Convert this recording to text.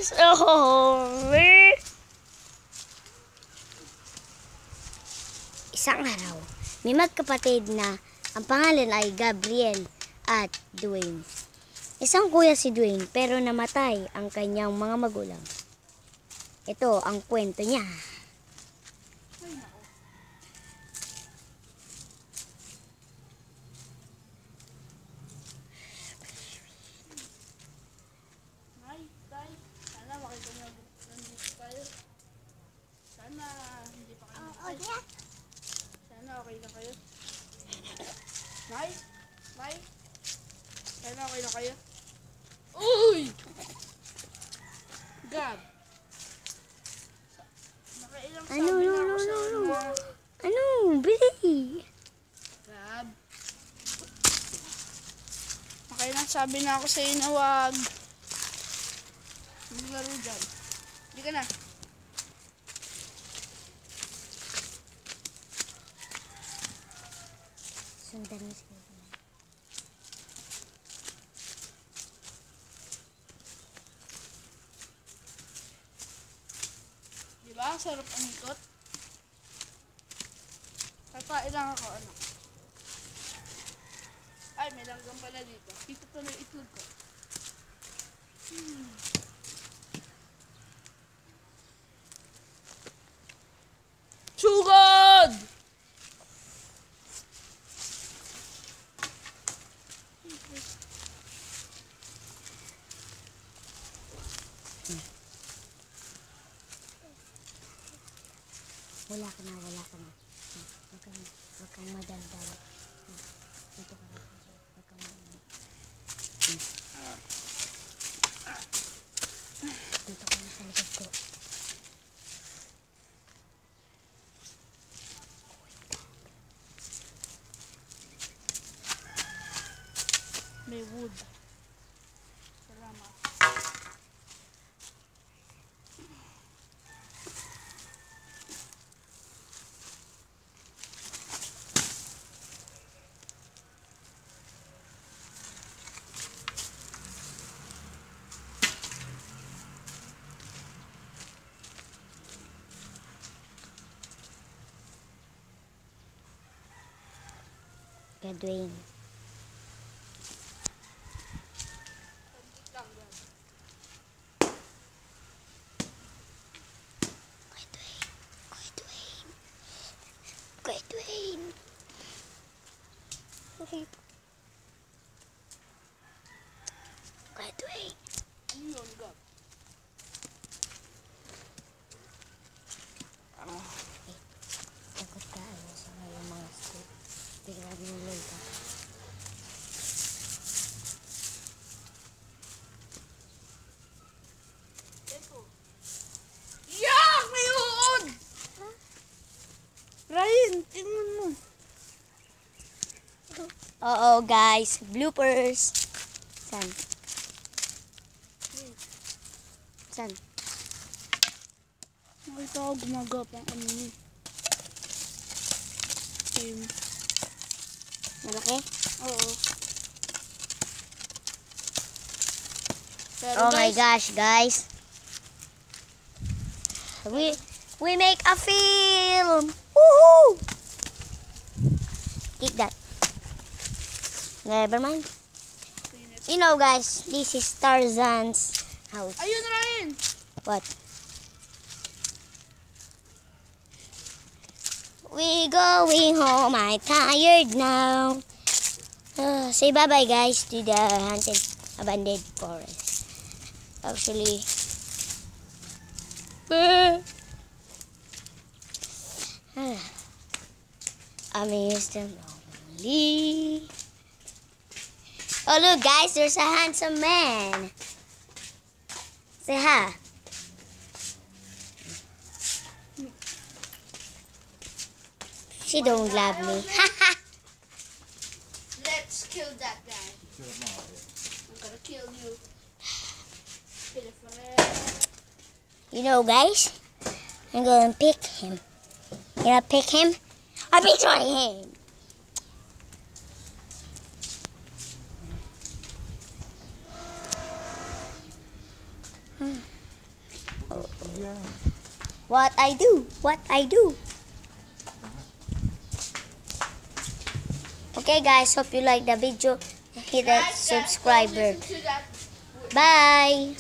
Sorry. Isang araw, may magkapatid na ang pangalan ay Gabriel at Dwayne. Isang kuya si Dwayne pero namatay ang kanyang mga magulang. Ito ang kwento niya. Sana makita niyo nandito tayo. Sana hindi pa kayo nakita. Sana okay na kayo. Nay? Nay? Sana okay na kayo. Uy! Gab! Nakailang sabi na ako sa inyo. Ano? Bili! Gab! Nakailang sabi na ako sa inyo na wag. Hindi laro dyan. Hindi ka na. Sundan mo siya. Diba? Sarap ang ikot. Kakain lang ako, anak. Ay, may langgam pala dito. Dito pala yung itlog ko. Sugod! Wala ka na. Huwag kang madaldal. Dito ka na. Huwag kang madaldal. Dito ka na sa likod ko. May wood. Salamat. Kaya Dwayne. Kuya Dwayne. Kuya Dwayne. Ano yun, Gab? Takot ka sa mga school. Tingnan mo lang ka. Yak! May uod! Ryan, tingnan mo. Oo guys, bloopers. San? Nakita ko gumagapang ano ni. Malaki? Oo. Pero Oh my gosh, guys. We make a film. Woohoo! Kick that. Never mind. You know, guys, this is Tarzan's house. Ayun, Ryan! What? We going home. I'm tired now. Say bye-bye, guys, to the haunted, abandoned forest. Actually, I miss them lonely. Oh, look, guys, there's a handsome man. Say hi. She don't love me. Let's kill that guy. I'm gonna kill you. You know, guys, I'm gonna pick him. You know, pick him? I picked him. Yeah. What I do. What I do. Okay guys, hope you like the video. Hit that Guys, subscriber. don't listen to that. Bye.